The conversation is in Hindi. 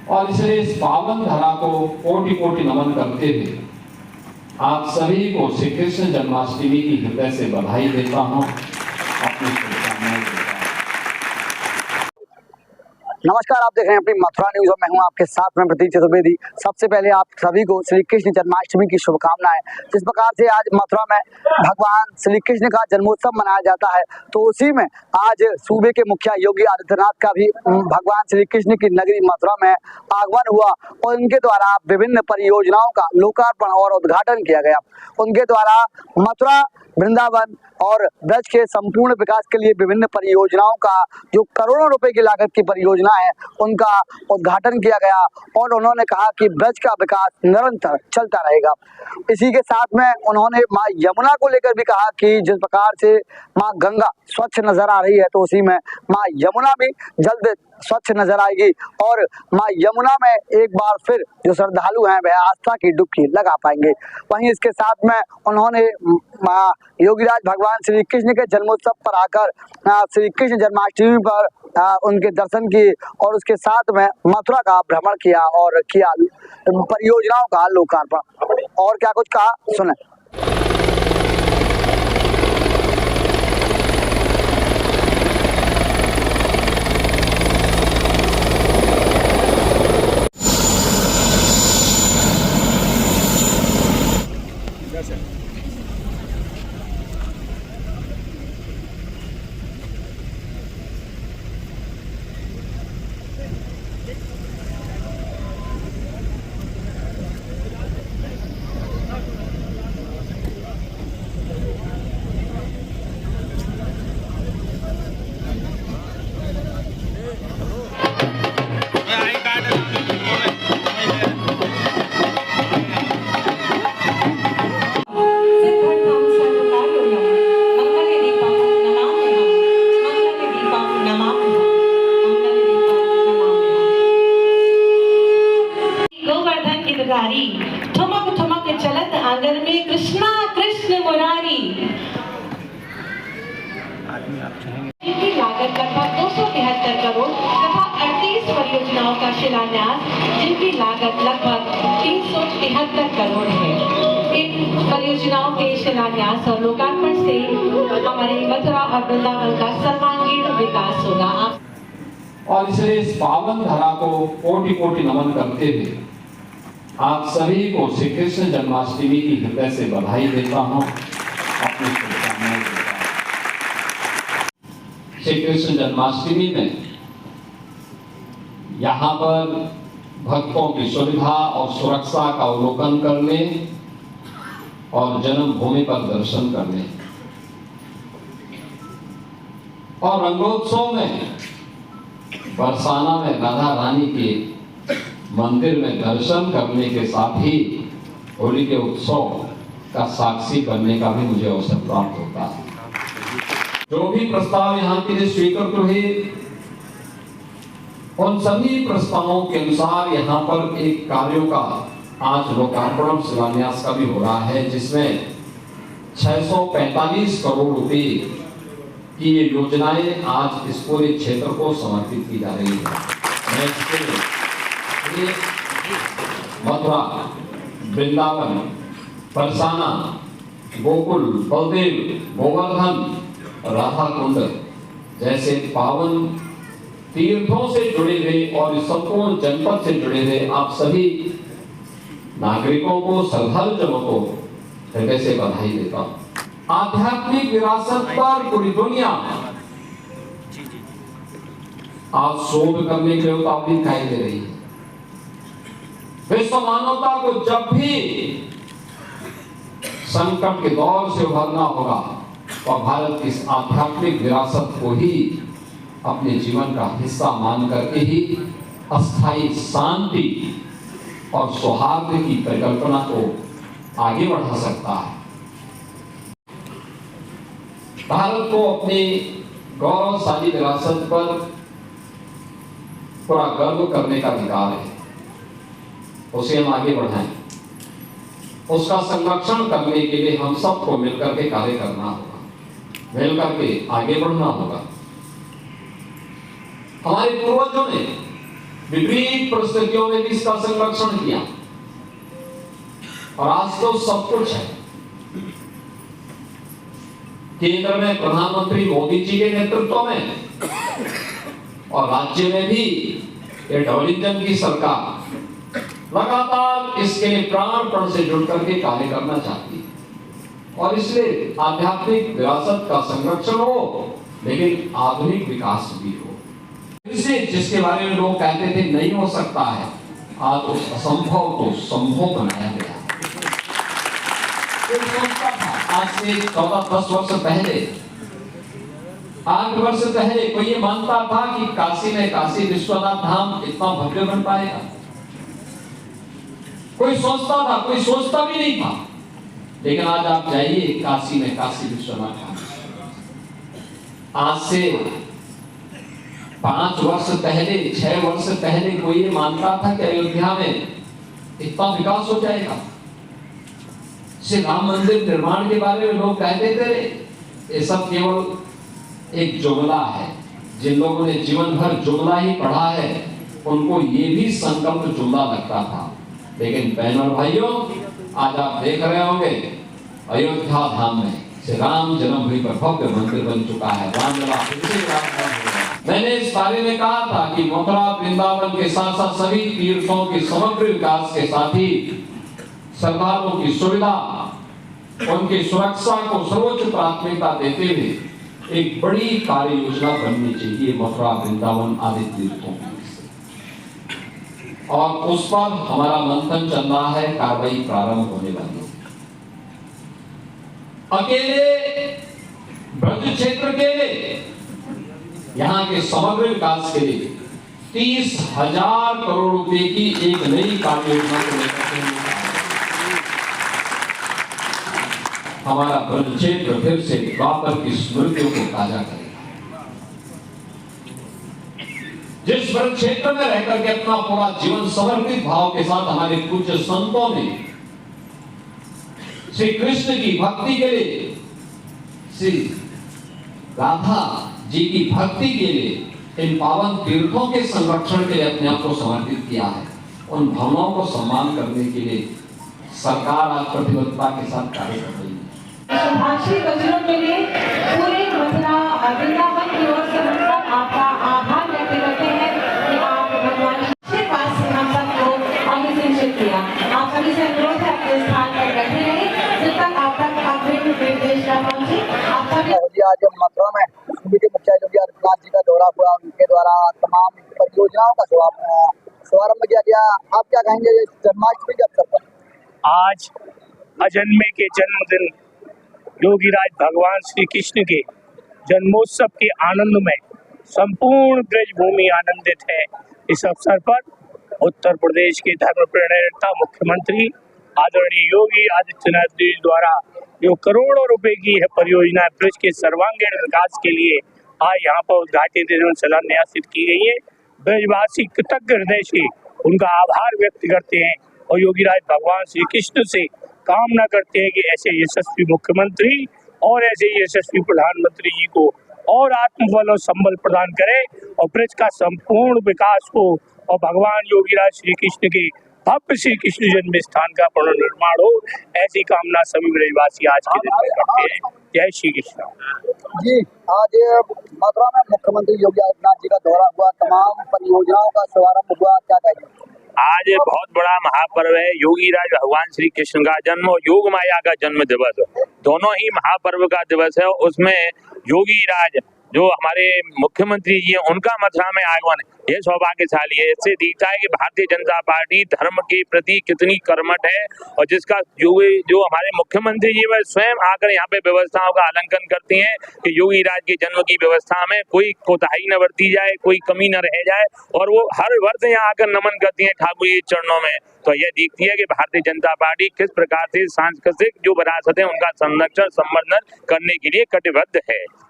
और इसलिए इस पावन धरा को कोटि कोटि नमन करते हुए आप सभी को श्री कृष्ण जन्माष्टमी की हृदय से बधाई देता हूं, अपनी शुभकामनाएं देता हूं। नमस्कार, आप देख रहे हैं अपनी मथुरा न्यूज और मैं हूं आपके साथ में प्रतीक चतुर्वेदी। सबसे पहले आप सभी को श्री कृष्ण जन्माष्टमी की शुभकामनाएं। जिस प्रकार से आज मथुरा में भगवान श्री कृष्ण का जन्मोत्सव मनाया जाता है, तो उसी में आज सूबे के मुखिया योगी आदित्यनाथ का भी भगवान श्री कृष्ण की नगरी मथुरा में आगमन हुआ और उनके द्वारा विभिन्न परियोजनाओं का लोकार्पण और उद्घाटन किया गया। उनके द्वारा मथुरा, वृंदावन और ब्रज के संपूर्ण विकास के लिए विभिन्न परियोजनाओं का, जो करोड़ों रुपए की लागत की परियोजना है, उनका उद्घाटन किया गया और उन्होंने कहा कि ब्रज का विकास निरंतर चलता रहेगा। इसी के साथ में उन्होंने मां यमुना को लेकर भी कहा कि जिस प्रकार से मां गंगा स्वच्छ नजर आ रही है, तो उसी में मां यमुना भी जल्द स्वच्छ नजर आएगी और मां यमुना में एक बार फिर जो श्रद्धालु हैं वह आस्था की डुबकी लगा पाएंगे। वहीं इसके साथ में उन्होंने मां योगीराज भगवान श्री कृष्ण के जन्मोत्सव पर आकर श्री कृष्ण जन्माष्टमी पर उनके दर्शन किए और उसके साथ में मथुरा का भ्रमण किया और किया परियोजनाओं का लोकार्पण। और क्या कुछ कहा, सुने। ठुमक ठुमक चलत आंगन में कृष्णा कृष्ण मुरारी। जिनकी लागत लगभग 273 करोड़ तथा 38 परियोजनाओं का शिलान्यास, जिनकी लागत लगभग 373 करोड़ है। इन परियोजनाओं के शिलान्यास और लोकार्पण से हमारे मथुरा और वृंदावन का सर्वांगीण विकास होगा। और इसलिए इस पावन धरा को कोटि कोटि नमन करते हुए आप सभी को श्री कृष्ण जन्माष्टमी की हृदय से बधाई देता हूं, अपनी शुभकामनाएं देता हूं। श्री कृष्ण जन्माष्टमी में यहाँ पर भक्तों की सुविधा और सुरक्षा का अवलोकन करने और जन्मभूमि पर दर्शन करने और रंगोत्सव में बरसाना में राधा रानी के मंदिर में दर्शन करने के साथ ही होली के उत्सव का साक्षी बनने का भी मुझे अवसर प्राप्त होता है। जो भी प्रस्ताव यहाँ के लिए स्वीकृत हुए, उन सभी प्रस्तावों के अनुसार यहाँ पर एक कार्यों का आज लोकार्पण शिलान्यास का भी हो रहा है, जिसमें 645 करोड़ रुपए की ये योजनाएं आज इस पूरे क्षेत्र को समर्पित की जा रही है। मथुरा, वृंदावन, बरसाना, गोकुल, बलदेव, गोवर्धन, राधा कुंड जैसे पावन तीर्थों से जुड़े हुए और संपूर्ण जनपद से जुड़े हुए आप सभी नागरिकों को, श्रद्धालुजनों को हृदय से बधाई देता हूं। आध्यात्मिक विरासत पर पूरी दुनिया आज शोध करने के लिए उतावली दिखाई दे रही है। विश्व मानवता को जब भी संकट के दौर से उभरना होगा, तो भारत की इस आध्यात्मिक विरासत को ही अपने जीवन का हिस्सा मान करके ही अस्थायी शांति और सौहार्द की परिकल्पना को आगे बढ़ा सकता है। भारत को अपनी गौरवशाली विरासत पर पूरा गर्व करने का अधिकार है, उसे हम आगे बढ़ाएं। उसका संरक्षण करने के लिए हम सबको मिलकर के कार्य करना होगा, मिलकर के आगे बढ़ना होगा। हमारे पूर्वजों ने विपरीत परिस्थितियों में भी इसका संरक्षण किया और आज तो सब कुछ है। केंद्र में प्रधानमंत्री मोदी जी के नेतृत्व में और राज्य में भी ये डबल इंजन की सरकार लगातार इसके लिए प्राणपण से जुड़ करके कार्य करना चाहती है और इसलिए आध्यात्मिक विरासत का संरक्षण हो लेकिन आधुनिक विकास भी हो। इसे जिसके बारे में लोग कहते थे नहीं हो सकता है, आज उस असंभव को संभव बनाया गया। कोई सोचता था आज से 14-10 वर्ष पहले, 8 वर्ष पहले कोई ये मानता था कि काशी में काशी विश्वनाथ धाम इतना भव्य बन पाएगा? कोई सोचता था? कोई सोचता भी नहीं था। लेकिन आज आप जाइए काशी में काशी विश्वनाथ धाम, आज से 5 वर्ष पहले, 6 वर्ष पहले कोई ये मानता था कि अयोध्या में इतना विकास हो जाएगा? श्री राम मंदिर निर्माण के बारे में लोग कहते थे ये सब केवल एक जुमला है। जिन लोगों ने जीवन भर जुमला ही पढ़ा है उनको ये भी संकल्प जुमला लगता था। लेकिन बहनों और भाइयों, आज आप देख रहे होंगे अयोध्या धाम में श्री राम जन्मभूमि पर भव्य मंदिर बन चुका है। रामलला मैंने इस बारे में कहा था कि मथुरा वृंदावन के साथ साथ सभी तीर्थों के समग्र विकास के साथ ही श्रद्धालुओं की सुविधा, उनकी सुरक्षा को सर्वोच्च प्राथमिकता देते हुए एक बड़ी कार्य योजना बननी चाहिए मथुरा वृंदावन आदि तीर्थों की। और उस पर हमारा मंथन चल रहा है, कार्रवाई प्रारंभ होने वाली है। अकेले ब्रज क्षेत्र के लिए, यहाँ के समग्र विकास के लिए 30,000 करोड़ रुपए की एक नई कार्य योजना को लेकर हमारा ब्रज क्षेत्र फिर से द्वापर की स्मृतियों को ताजा करेगा। जिस ब्रज क्षेत्र में रहकर के अपना पूरा जीवन समर्पित भाव के साथ हमारे पूज्य संतों ने श्री कृष्ण की भक्ति के लिए, श्री राधा जी की भक्ति के लिए, इन पावन तीर्थों के संरक्षण के लिए अपने आप को समर्पित किया है, उन भावनाओं को सम्मान करने के लिए सरकार आज प्रतिबद्धता के साथ कार्य कर रही है। शुभांशी वचनों के लिए पूरे मथुरा वृंदावन की ओर से हम आपका आभार व्यक्त करते हैं कि आप भगवान के पास हम सबको अभिषेक किया। आप सभी से अनुरोध है अपने स्थान पर बैठे रहिए जब तक आप तक अग्रिम निर्देश न पहुंचे। आप सभी आज मथुरा में मुख्य योगी आदित्यनाथ जी का दौरा हुआ, उनके द्वारा तमाम परियोजनाओं का शुभारंभ किया गया। आप क्या कहेंगे जन्माष्टमी के अवसर पर? आज अजन्मे के जन्मदिन योगीराज भगवान श्री कृष्ण के जन्मोत्सव के आनंद में संपूर्ण ब्रज भूमि आनंदित है। इस अवसर पर उत्तर प्रदेश के धर्म प्रणेता मुख्यमंत्री आदरणीय योगी आदित्यनाथ जी द्वारा जो करोड़ों रुपए की है परियोजना ब्रज के सर्वांगीण विकास के लिए आज यहाँ पर उद्घाटित एवं शिलान्यासित की गई है। ब्रजवासी कृतज्ञ हृदय से उनका आभार व्यक्त करते हैं और योगीराज भगवान श्री कृष्ण से कामना करते हैं कि ऐसे यशस्वी मुख्यमंत्री और ऐसे यशस्वी प्रधानमंत्री जी को और आत्मबल और संबल प्रदान करें और ब्रज का संपूर्ण विकास हो और भगवान योगीराज श्री कृष्ण के भव्य श्री कृष्ण जन्म स्थान का पुनर्निर्माण हो। ऐसी कामना सभी ब्रजवासी आज के दिन में करते हैं। जय श्री कृष्ण। जी, आज मथुरा में मुख्यमंत्री योगी आदित्यनाथ जी का दौरा हुआ, तमाम परियोजनाओं का शुभारंभ हुआ, क्या कहेंगे? आज बहुत बड़ा महापर्व है, योगीराज भगवान श्री कृष्ण का जन्म और योग माया का जन्म दिवस, दोनों ही महापर्व का दिवस है। उसमें योगीराज जो हमारे मुख्यमंत्री जी हैं उनका मथुरा में आगमन ये सौभाग्यशाली है। इससे दिखता है कि भारतीय जनता पार्टी धर्म के प्रति कितनी कर्मठ है और जिसका जो हमारे मुख्यमंत्री जी वह स्वयं आकर यहाँ पे व्यवस्थाओं का आलंकन करती हैं कि योगीराज के जन्म की व्यवस्था में कोई कोताही न बरती जाए, कोई कमी न रह जाए और वो हर वर्ष यहाँ आकर नमन करती हैं ठाकुर जी चरणों में। तो यह दिखती है कि भारतीय जनता पार्टी किस प्रकार से सांस्कृतिक जो विरासत है उनका संरक्षण संवर्धन करने के लिए कटिबद्ध है।